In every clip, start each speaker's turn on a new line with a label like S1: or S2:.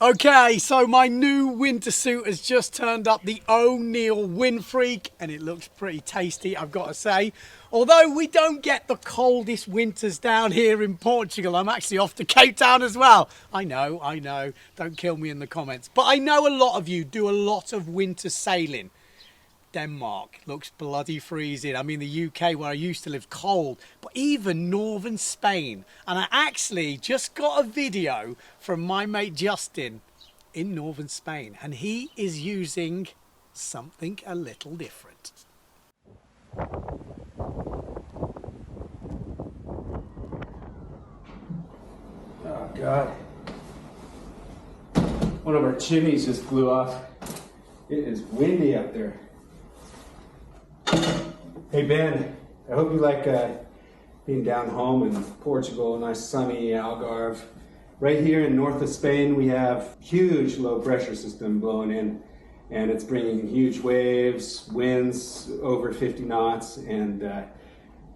S1: Okay, so my new winter suit has just turned up, the O'Neill Wind Freak, and it looks pretty tasty, I've got to say. Although we don't get the coldest winters down here in Portugal, I'm actually off to Cape Town as well. I know, don't kill me in the comments. But I know a lot of you do a lot of winter sailing. Denmark looks bloody freezing. I mean, the UK where I used to live, cold, but even northern Spain. And I actually just got a video from my mate Justin in northern Spain, and he is using something a little different.
S2: Oh God. One of our chimneys just blew off. It is windy up there. Hey Ben, I hope you like being down home in Portugal, nice sunny Algarve. Right here in north of Spain we have huge low pressure system blowing in, and it's bringing huge waves, winds over 50 knots, and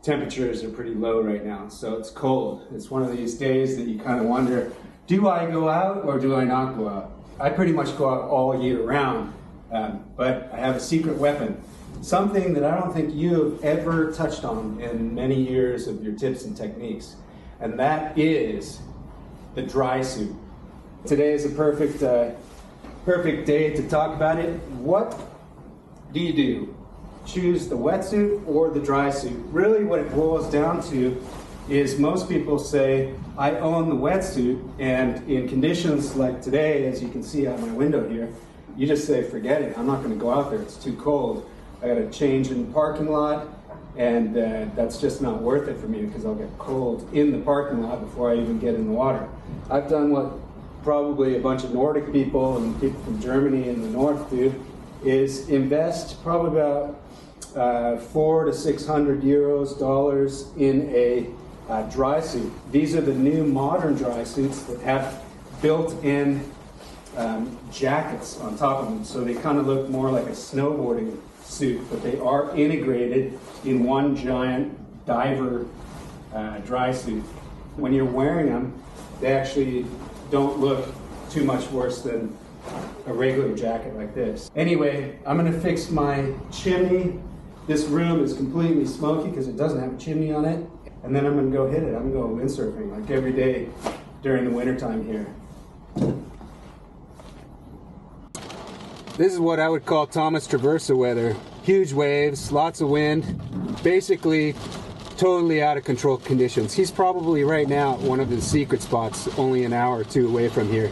S2: temperatures are pretty low right now, so it's cold. It's one of these days that you kind of wonder, do I go out or do I not go out? I pretty much go out all year round, but I have a secret weapon. Something that I don't think you have ever touched on in many years of your tips and techniques, and that is the Drysuit. Today is a perfect day to talk about it. What do you do? Choose the wetsuit or the Drysuit. Really what it boils down to is most people say, I own the wetsuit, and in conditions like today, as you can see out my window here, you just say, forget it, I'm not going to go out there, it's too cold. I got to change in the parking lot, and that's just not worth it for me because I'll get cold in the parking lot before I even get in the water. I've done what probably a bunch of Nordic people and people from Germany in the north do, is invest probably about 400 to 600 dollars in a Drysuit. These are the new modern Drysuits that have built-in jackets on top of them, so they kind of look more like a snowboarding suit, but they are integrated in one giant diver Drysuit. When you're wearing them, they actually don't look too much worse than a regular jacket like this. Anyway, I'm going to fix my chimney. This room is completely smoky because it doesn't have a chimney on it, and then I'm going to go hit it. I'm going to go windsurfing like every day during the wintertime here. This is what I would call Thomas Traversa weather. Huge waves, lots of wind, basically totally out of control conditions. He's probably right now at one of his secret spots, only an hour or two away from here.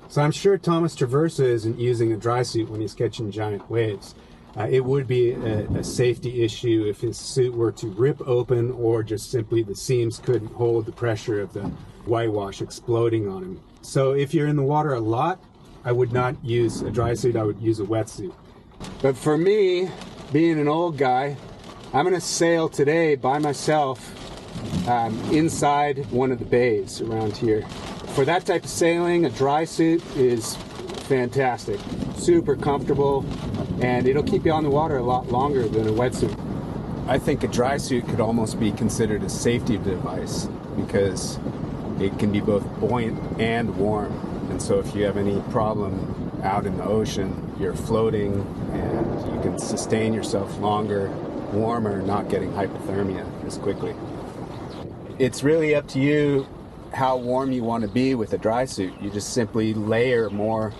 S2: So I'm sure Thomas Traversa isn't using a Drysuit when he's catching giant waves. It would be a safety issue if his suit were to rip open, or just simply the seams couldn't hold the pressure of the whitewash exploding on him. So if you're in the water a lot, I would not use a Drysuit, I would use a wetsuit. But for me, being an old guy, I'm going to sail today by myself inside one of the bays around here. For that type of sailing, a Drysuit is fantastic. Super comfortable, and it'll keep you on the water a lot longer than a wetsuit. I think a Drysuit could almost be considered a safety device because it can be both buoyant and warm. And so if you have any problem out in the ocean, you're floating and you can sustain yourself longer, warmer, not getting hypothermia as quickly. It's really up to you how warm you want to be with a Drysuit. You just simply layer more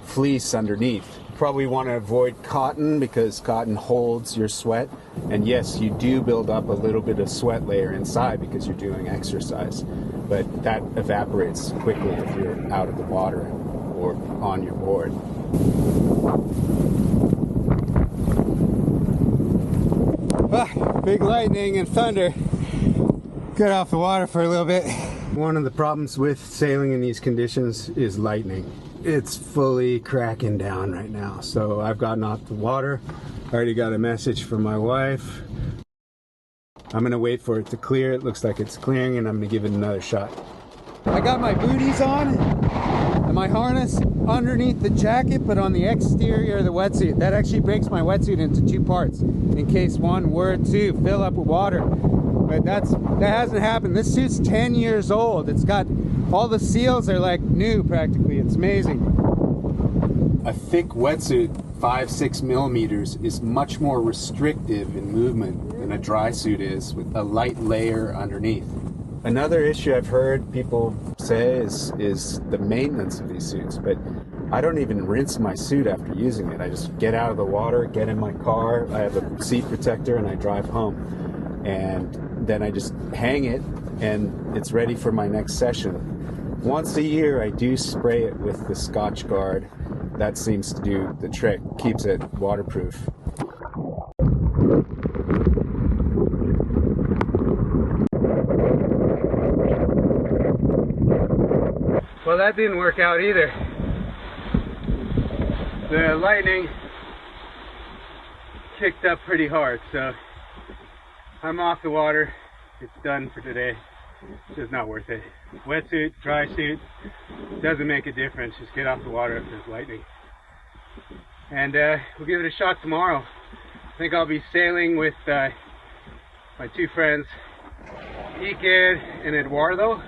S2: fleece underneath. You probably want to avoid cotton because cotton holds your sweat. And yes, you do build up a little bit of sweat layer inside because you're doing exercise. But that evaporates quickly if you're out of the water or on your board. Big lightning and thunder. Get off the water for a little bit. One of the problems with sailing in these conditions is lightning. It's fully cracking down right now. So I've gotten off the water. I already got a message from my wife. I'm gonna wait for it to clear. It looks like it's clearing, and I'm gonna give it another shot. I got my booties on and my harness underneath the jacket, but on the exterior of the wetsuit. That actually breaks my wetsuit into two parts in case one were to fill up with water. But that hasn't happened. This suit's 10 years old. It's got All the seals are like new practically. It's amazing. A thick wetsuit, 5-6 millimeters, is much more restrictive in movement than a dry suit is with a light layer underneath. Another issue I've heard people say is the maintenance of these suits, but I don't even rinse my suit after using it. I just get out of the water, get in my car, I have a seat protector, and I drive home. And then I just hang it, and it's ready for my next session. Once a year, I do spray it with the Scotch Guard. That seems to do the trick, keeps it waterproof. Well, that didn't work out either. The lightning kicked up pretty hard, so I'm off the water. It's done for today. It's just not worth it. Wetsuit, dry suit, doesn't make a difference. Just get off the water if there's lightning. And we'll give it a shot tomorrow. I think I'll be sailing with my two friends, Iker and Eduardo.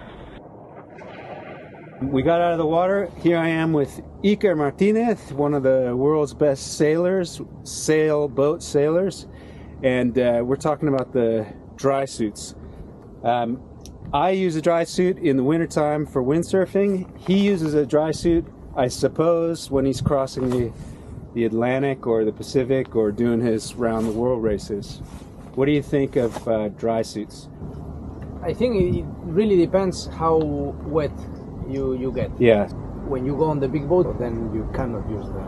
S2: We got out of the water. Here I am with Iker Martinez, one of the world's best sailors, sailboat sailors, and we're talking about the dry suits. I use a dry suit in the wintertime for windsurfing. He uses a dry suit, I suppose, when he's crossing the Atlantic or the Pacific or doing his round the world races. What do you think of dry suits?
S3: I think it really depends how wet you get.
S2: Yeah.
S3: When you go on the big boat, then you cannot use the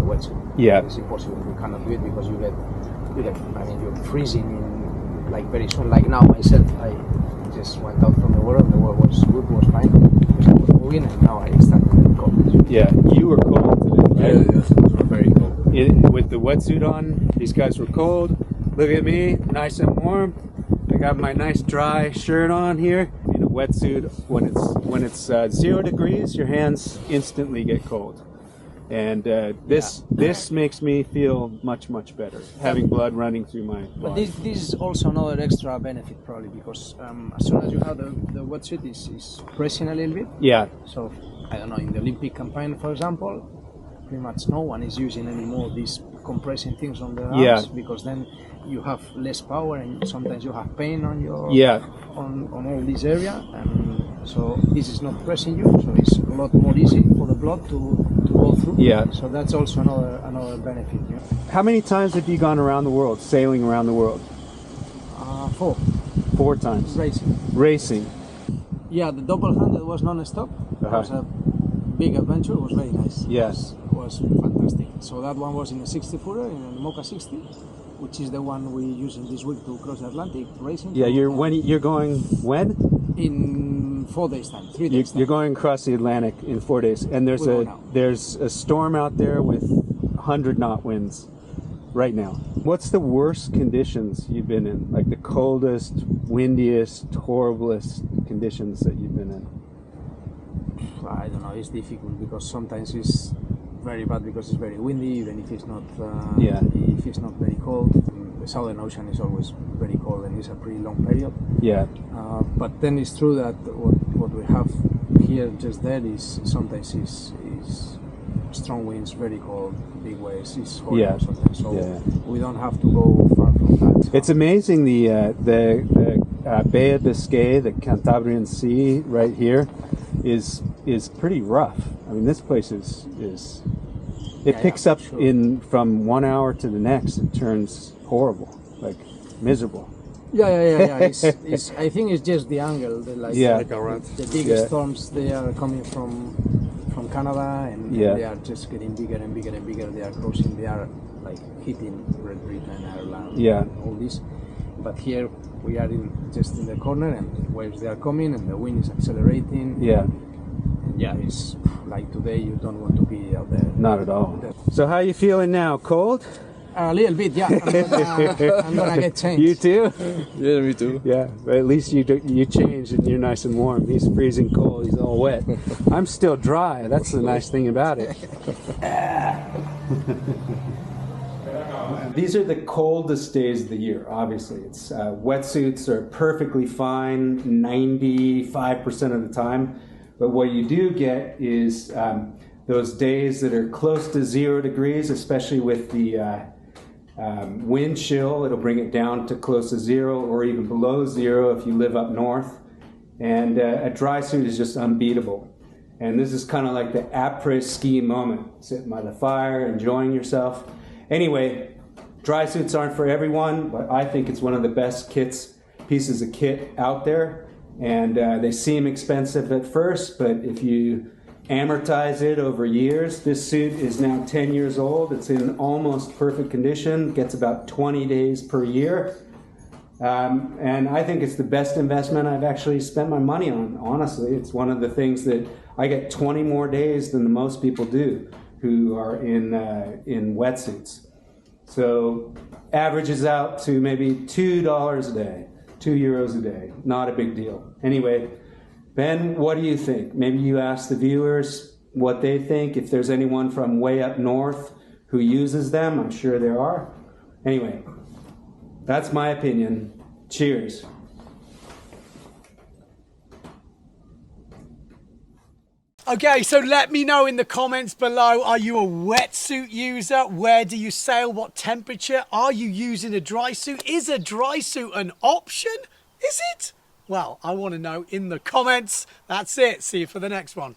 S3: wetsuit.
S2: Yeah.
S3: It's impossible. You cannot do it because you get. I mean, you're freezing in like very soon. Like now, myself, I just went out from the water. The water was good, was fine. Because I was moving, and now I started getting cold.
S2: Yeah, you were cold today, right?
S3: Yeah, yes, it was very cold.
S2: With the wetsuit on, these guys were cold. Look at me, nice and warm. I got my nice dry shirt on here. In a wetsuit, when it's 0 degrees, your hands instantly get cold. And this makes me feel much better, having blood running through my body.
S3: But this is also another extra benefit probably because as soon as you have the wetsuit is pressing a little bit.
S2: Yeah.
S3: So I don't know, in the Olympic campaign, for example, pretty much no one is using anymore these compressing things on the arms because then you have less power and sometimes you have pain on your on all this area, and so this is not pressing you, so it's a lot more easy for the blood to go through.
S2: Yeah.
S3: So that's also another benefit. Yeah.
S2: How many times have you gone around the world, sailing around the world?
S3: 4.
S2: 4 times. Racing.
S3: Yeah, the double-handed was non-stop. It was a big adventure. It was very nice.
S2: Yes.
S3: It was fantastic. So that one was in a 60-footer, in a Mocha 60, which is the one we use in this week to cross the Atlantic racing.
S2: Yeah, you're going when?
S3: In 4 days time, 3 days time.
S2: You're going across the Atlantic in 4 days, and there's a storm out there with 100 knot winds right now. What's the worst conditions you've been in? Like the coldest, windiest, horriblest conditions that you've been in?
S3: I don't know. It's difficult because sometimes it's very bad because it's very windy, even if it's not. If it's not very cold. The Southern Ocean is always very cold and it's a pretty long period.
S2: Yeah.
S3: But then it's true that what we have here just there is sometimes is strong winds, very cold, big waves. It's horrible sometimes. So we don't have to go far from that.
S2: It's amazing the Bay of Biscay, the Cantabrian Sea right here, is pretty rough. I mean, this place is it picks up in from 1 hour to the next. It turns horrible, like miserable.
S3: Yeah. It's I think it's just the angle. The biggest storms, they are coming from Canada, and they are just getting bigger and bigger and bigger. They are crossing. They are like hitting Great Britain, Ireland, all this. But here we are just in the corner, and waves they are coming, and the wind is accelerating. It's like today you don't want to be out there.
S2: Not at all. So how are you feeling now? Cold?
S3: A little bit, yeah. I'm gonna get changed.
S2: You too?
S4: Yeah, me too.
S2: Yeah, but at least you changed and you're nice and warm. He's freezing cold. He's all wet. I'm still dry. That's the nice thing about it. These are the coldest days of the year, obviously. It's wetsuits are perfectly fine 95% of the time, but what you do get is those days that are close to 0 degrees, especially with the wind chill. It'll bring it down to close to 0 or even below 0 if you live up north. And a dry suit is just unbeatable. And this is kind of like the après-ski moment, sitting by the fire, enjoying yourself. Anyway, dry suits aren't for everyone, but I think it's one of the best pieces of kit out there. And they seem expensive at first, but if you amortize it over years, this suit is now 10 years old. It's in almost perfect condition, gets about 20 days per year. And I think it's the best investment I've actually spent my money on, honestly. It's one of the things that I get 20 more days than the most people do who are in wetsuits. So averages out to maybe $2 a day, €2 a day. Not a big deal. Anyway, Ben, what do you think? Maybe you ask the viewers what they think. If there's anyone from way up north who uses them, I'm sure there are. Anyway, that's my opinion. Cheers.
S1: Okay, so let me know in the comments below, are you a wetsuit user? Where do you sail? What temperature? Are you using a dry suit? Is a dry suit an option? Is it? Well, I want to know in the comments. That's it. See you for the next one.